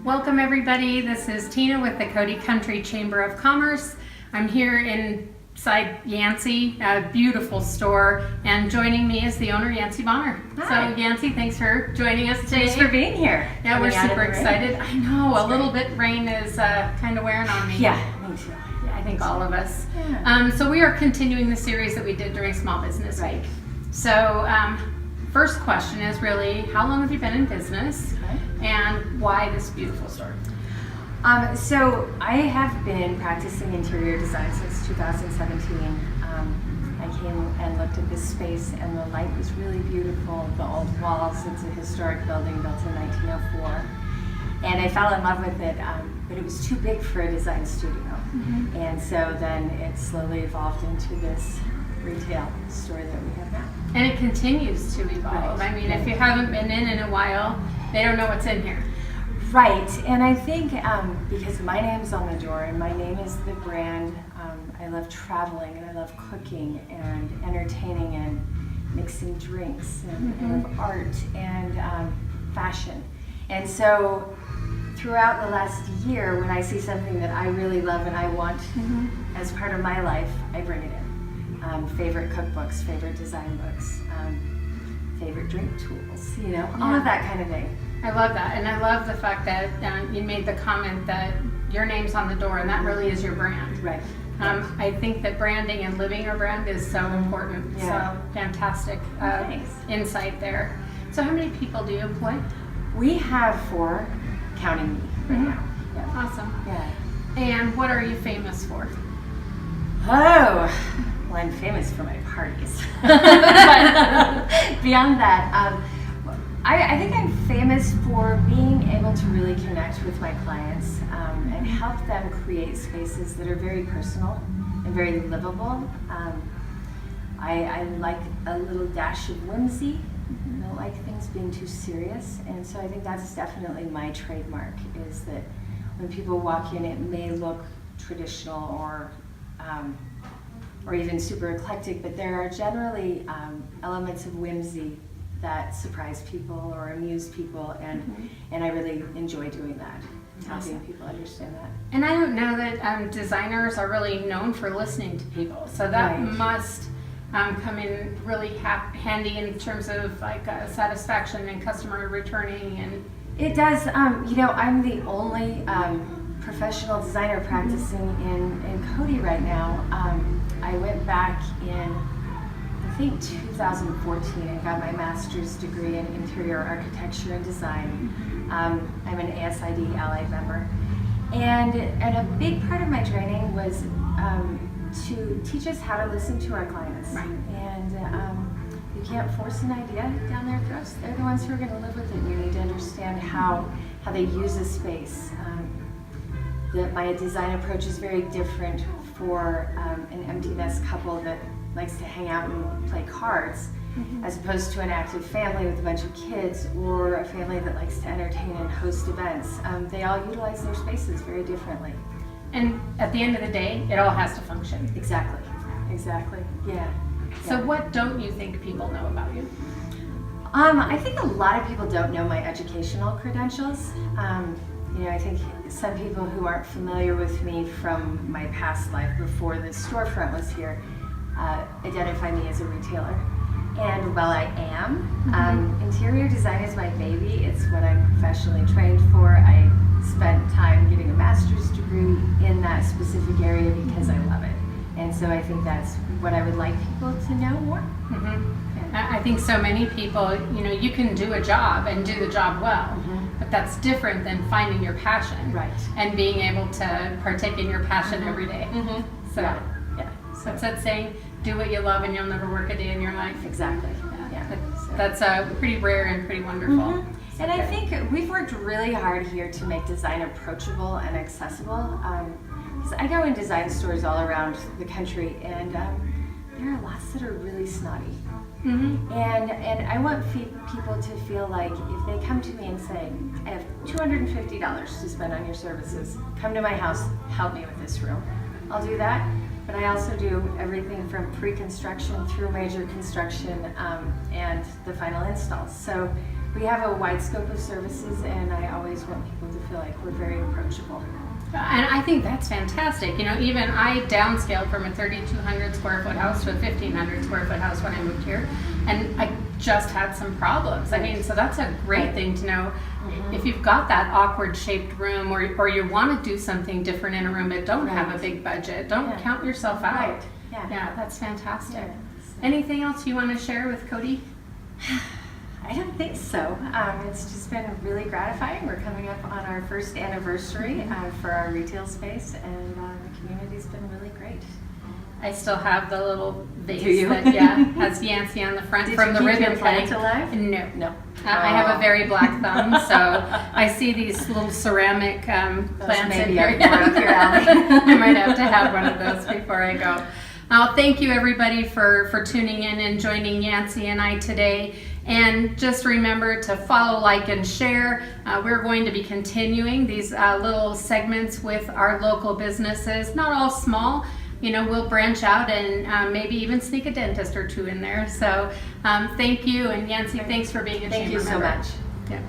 Welcome everybody, this is Tina with the Cody Country Chamber of Commerce. I'm here inside Yancy, a beautiful store, and joining me is the owner, Yancy Bonner. Hi. So Yancy, thanks for joining us today. Thanks for being here. Yeah, we're super excited. I know, It's a little bit rain is kind of wearing on me. Yeah, me too. Yeah, I think all of us. Yeah. So we are continuing the series that we did during Small Business Week. So first question is really, how long have you been in business? Okay. And why this beautiful store? So I have been practicing interior design since 2017. I came and looked at this space and the light was really beautiful. The old walls, it's a historic building built in 1904. And I fell in love with it, but it was too big for a design studio. Mm-hmm. And so then it slowly evolved into this retail store that we have now. And it continues to evolve. Right. I mean, if you haven't been in a while, they don't know what's in here. Right, and I think because my name's on the door and my name is the brand, I love traveling and I love cooking and entertaining and mixing drinks and I love art and fashion. And so throughout the last year, when I see something that I really love and I want as part of my life, I bring it in. Favorite cookbooks, favorite design books, favorite drink tools, all of that kind of thing. I love that, and I love the fact that you made the comment that your name's on the door, and that really is your brand. Right. I think that branding and living your brand is so important. Yeah. So fantastic Thanks. insight there. So how many people do you employ? We have 4, counting me right now. Yeah. Awesome. Yeah. And what are you famous for? Oh, well, I'm famous for my parties. But beyond that, I think I'm famous for being able to really connect with my clients and help them create spaces that are very personal and very livable. I like a little dash of whimsy. I don't like things being too serious, and so I think that's definitely my trademark, is that when people walk in, it may look traditional or even super eclectic, but there are generally elements of whimsy that surprise people or amuse people, and I really enjoy doing that, helping people understand that. And I don't know that designers are really known for listening to people, so that Right. must come in really handy in terms of like satisfaction and customer returning. And It does. I'm the only professional designer practicing in Cody right now. I went back in, I think, 2014 and got my master's degree in interior architecture and design. I'm an ASID allied member. And a big part of my training was to teach us how to listen to our clients. Right. And you can't force an idea down their throats. They're the ones who are going to live with it. You need to understand how they use a space. My design approach is very different for an empty nest couple that likes to hang out and play cards, as opposed to an active family with a bunch of kids, or a family that likes to entertain and host events. They all utilize their spaces very differently. And at the end of the day, it all has to function. Exactly. Yeah. So what don't you think people know about you? I think a lot of people don't know my educational credentials. I think some people who aren't familiar with me from my past life before the storefront was here identify me as a retailer. And while I am, interior design is my baby. It's what I'm professionally trained for. I spent time getting a master's degree in that specific area because I love it. And so I think that's what I would like people to know more. I think so many people, you can do a job and do the job well, but that's different than finding your passion. Right. And being able to partake in your passion every day. So, Yeah. what's that saying? Do what you love and you'll never work a day in your life. Exactly. Yeah. That's pretty rare and pretty wonderful. And I think we've worked really hard here to make design approachable and accessible. Because I go in design stores all around the country, and there are lots that are really snotty. And I want people to feel like if they come to me and say, I have $250 to spend on your services, come to my house, help me with this room. I'll do that. But I also do everything from pre-construction through major construction and the final installs. So we have a wide scope of services, and I always want people to feel like we're very approachable. And I think that's fantastic. You know, even I downscaled from a 3,200 square foot house to a 1,500 square foot house when I moved here, and I just had some problems. I mean, so that's a great thing to know. If you've got that awkward shaped room, or you want to do something different in a room but don't have a big budget, don't count yourself out. Right. Yeah, that's fantastic. Yeah. Anything else you want to share with Cody? I don't think so. It's just been really gratifying. We're coming up on our first anniversary for our retail space, and the community's been really great. I still have the little vase Do you? that has Yancy on the front Did from you the keep ribbon your plant playing. alive? No. No. I have a very black thumb, so I see these little ceramic plants maybe in here. are more up your alley. I might have to have one of those before I go. Thank you everybody for tuning in and joining Yancy and I today. And just remember to follow, like, and share. We're going to be continuing these little segments with our local businesses, not all small. You know, we'll branch out and maybe even sneak a dentist or two in there. So thank you, and Yancy, thanks for being a chamber member. Thank you so much. Yeah.